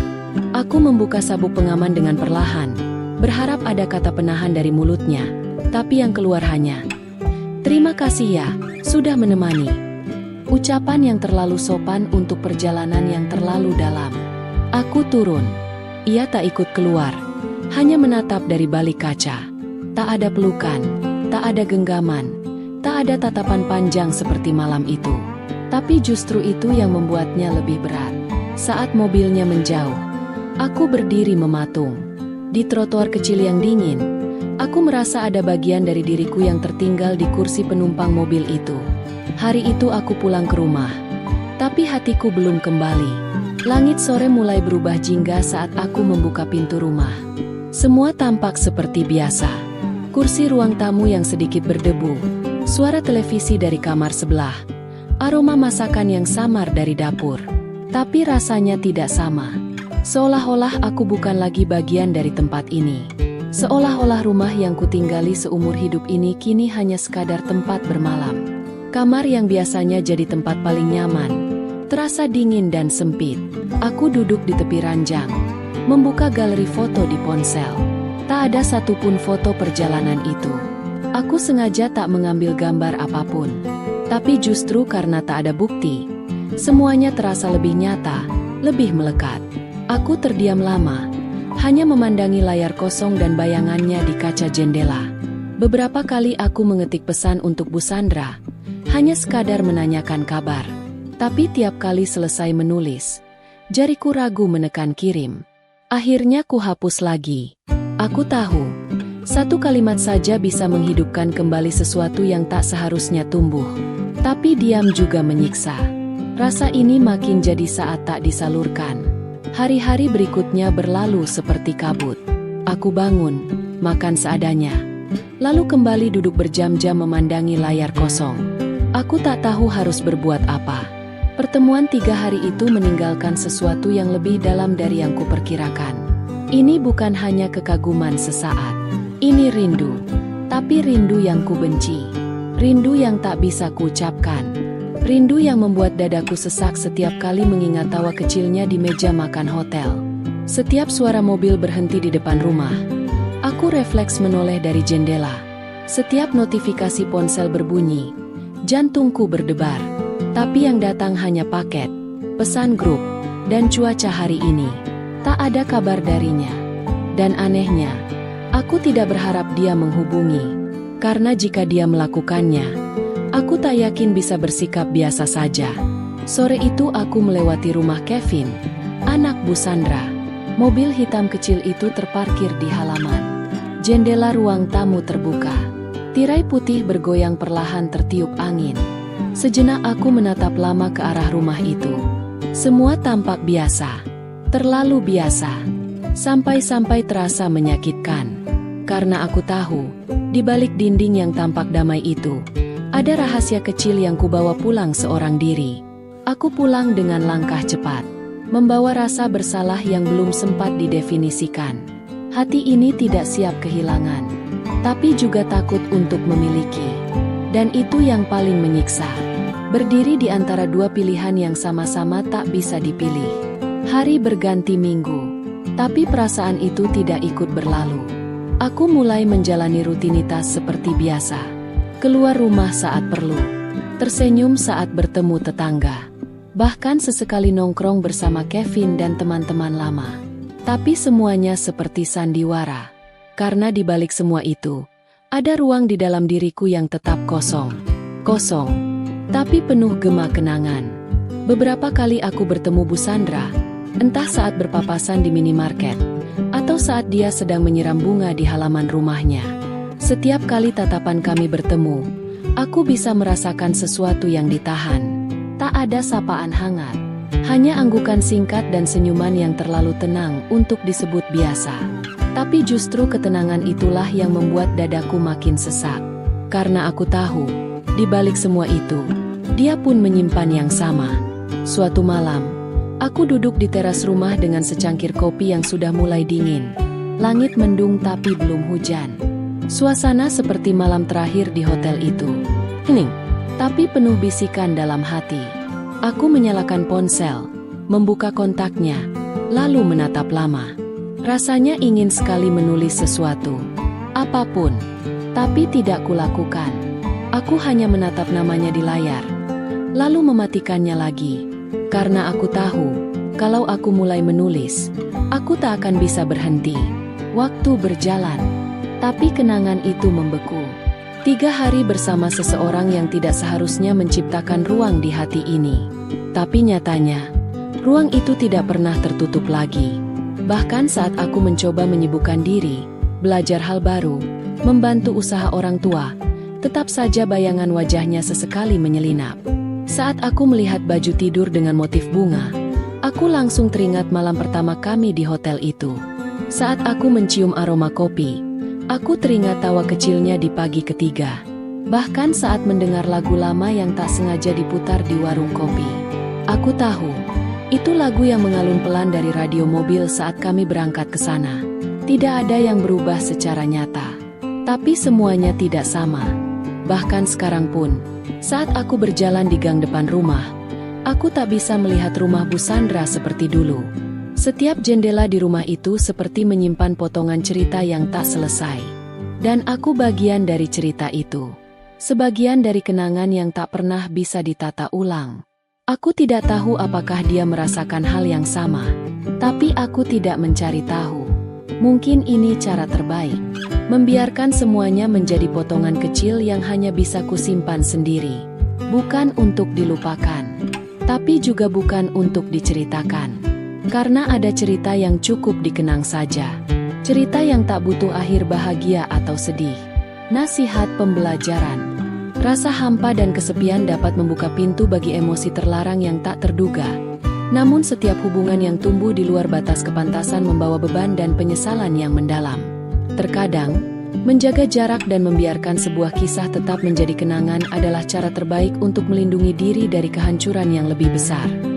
Aku membuka sabuk pengaman dengan perlahan, berharap ada kata penahan dari mulutnya, tapi yang keluar hanya, "Terima kasih ya, sudah menemani." Ucapan yang terlalu sopan untuk perjalanan yang terlalu dalam. Aku turun. Ia tak ikut keluar, hanya menatap dari balik kaca. Tak ada pelukan, tak ada genggaman, tak ada tatapan panjang seperti malam itu. Tapi justru itu yang membuatnya lebih berat. Saat mobilnya menjauh, aku berdiri mematung. Di trotoar kecil yang dingin, aku merasa ada bagian dari diriku yang tertinggal di kursi penumpang mobil itu. Hari itu aku pulang ke rumah, tapi hatiku belum kembali. Langit sore mulai berubah jingga saat aku membuka pintu rumah. Semua tampak seperti biasa. Kursi ruang tamu yang sedikit berdebu, suara televisi dari kamar sebelah, aroma masakan yang samar dari dapur. Tapi rasanya tidak sama. Seolah-olah aku bukan lagi bagian dari tempat ini. Seolah-olah rumah yang kutinggali seumur hidup ini kini hanya sekadar tempat bermalam. Kamar yang biasanya jadi tempat paling nyaman, terasa dingin dan sempit. Aku duduk di tepi ranjang, membuka galeri foto di ponsel. Tak ada satupun foto perjalanan itu. Aku sengaja tak mengambil gambar apapun. Tapi justru karena tak ada bukti, semuanya terasa lebih nyata, lebih melekat. Aku terdiam lama, hanya memandangi layar kosong dan bayangannya di kaca jendela. Beberapa kali aku mengetik pesan untuk Busandra, hanya sekadar menanyakan kabar. Tapi tiap kali selesai menulis, jariku ragu menekan kirim. Akhirnya ku hapus lagi. Aku tahu, satu kalimat saja bisa menghidupkan kembali sesuatu yang tak seharusnya tumbuh. Tapi diam juga menyiksa. Rasa ini makin jadi saat tak disalurkan. Hari-hari berikutnya berlalu seperti kabut. Aku bangun, makan seadanya, lalu kembali duduk berjam-jam memandangi layar kosong. Aku tak tahu harus berbuat apa. Pertemuan 3 hari itu meninggalkan sesuatu yang lebih dalam dari yang kuperkirakan. Ini bukan hanya kekaguman sesaat. Ini rindu. Tapi rindu yang kubenci. Rindu yang tak bisa kuucapkan. Rindu yang membuat dadaku sesak setiap kali mengingat tawa kecilnya di meja makan hotel. Setiap suara mobil berhenti di depan rumah, aku refleks menoleh dari jendela. Setiap notifikasi ponsel berbunyi, jantungku berdebar. Tapi yang datang hanya paket, pesan grup, dan cuaca hari ini. Tak ada kabar darinya. Dan anehnya, aku tidak berharap dia menghubungi. Karena jika dia melakukannya, aku tak yakin bisa bersikap biasa saja. Sore itu aku melewati rumah Kevin, anak Bu Sandra. Mobil hitam kecil itu terparkir di halaman. Jendela ruang tamu terbuka. Tirai putih bergoyang perlahan tertiup angin. Sejenak aku menatap lama ke arah rumah itu. Semua tampak biasa. Terlalu biasa. Sampai-sampai terasa menyakitkan. Karena aku tahu, di balik dinding yang tampak damai itu, ada rahasia kecil yang kubawa pulang seorang diri. Aku pulang dengan langkah cepat, membawa rasa bersalah yang belum sempat didefinisikan. Hati ini tidak siap kehilangan, tapi juga takut untuk memiliki. Dan itu yang paling menyiksa. Berdiri di antara dua pilihan yang sama-sama tak bisa dipilih. Hari berganti minggu, tapi perasaan itu tidak ikut berlalu. Aku mulai menjalani rutinitas seperti biasa. Keluar rumah saat perlu, tersenyum saat bertemu tetangga, bahkan sesekali nongkrong bersama Kevin dan teman-teman lama. Tapi semuanya seperti sandiwara, karena di balik semua itu, ada ruang di dalam diriku yang tetap kosong. Kosong, tapi penuh gema kenangan. Beberapa kali aku bertemu Bu Sandra, entah saat berpapasan di minimarket, atau saat dia sedang menyiram bunga di halaman rumahnya. Setiap kali tatapan kami bertemu, aku bisa merasakan sesuatu yang ditahan. Tak ada sapaan hangat, hanya anggukan singkat dan senyuman yang terlalu tenang untuk disebut biasa. Tapi justru ketenangan itulah yang membuat dadaku makin sesak. Karena aku tahu, di balik semua itu, dia pun menyimpan yang sama. Suatu malam, aku duduk di teras rumah dengan secangkir kopi yang sudah mulai dingin. Langit mendung tapi belum hujan. Suasana seperti malam terakhir di hotel itu. Hening, tapi penuh bisikan dalam hati. Aku menyalakan ponsel, membuka kontaknya, lalu menatap lama. Rasanya ingin sekali menulis sesuatu, apapun, tapi tidak kulakukan. Aku hanya menatap namanya di layar, lalu mematikannya lagi. Karena aku tahu, kalau aku mulai menulis, aku tak akan bisa berhenti. Waktu berjalan, tapi kenangan itu membeku. 3 hari bersama seseorang yang tidak seharusnya menciptakan ruang di hati ini. Tapi nyatanya, ruang itu tidak pernah tertutup lagi. Bahkan saat aku mencoba menyibukkan diri, belajar hal baru, membantu usaha orang tua, tetap saja bayangan wajahnya sesekali menyelinap. Saat aku melihat baju tidur dengan motif bunga, aku langsung teringat malam pertama kami di hotel itu. Saat aku mencium aroma kopi, aku teringat tawa kecilnya di pagi ketiga. Bahkan saat mendengar lagu lama yang tak sengaja diputar di warung kopi. Aku tahu, itu lagu yang mengalun pelan dari radio mobil saat kami berangkat ke sana. Tidak ada yang berubah secara nyata. Tapi semuanya tidak sama. Bahkan sekarang pun, saat aku berjalan di gang depan rumah, aku tak bisa melihat rumah Bu Sandra seperti dulu. Setiap jendela di rumah itu seperti menyimpan potongan cerita yang tak selesai. Dan aku bagian dari cerita itu. Sebagian dari kenangan yang tak pernah bisa ditata ulang. Aku tidak tahu apakah dia merasakan hal yang sama. Tapi aku tidak mencari tahu. Mungkin ini cara terbaik. Membiarkan semuanya menjadi potongan kecil yang hanya bisa kusimpan sendiri. Bukan untuk dilupakan. Tapi juga bukan untuk diceritakan. Karena ada cerita yang cukup dikenang saja. Cerita yang tak butuh akhir bahagia atau sedih. Nasihat pembelajaran. Rasa hampa dan kesepian dapat membuka pintu bagi emosi terlarang yang tak terduga. Namun setiap hubungan yang tumbuh di luar batas kepantasan membawa beban dan penyesalan yang mendalam. Terkadang, menjaga jarak dan membiarkan sebuah kisah tetap menjadi kenangan adalah cara terbaik untuk melindungi diri dari kehancuran yang lebih besar.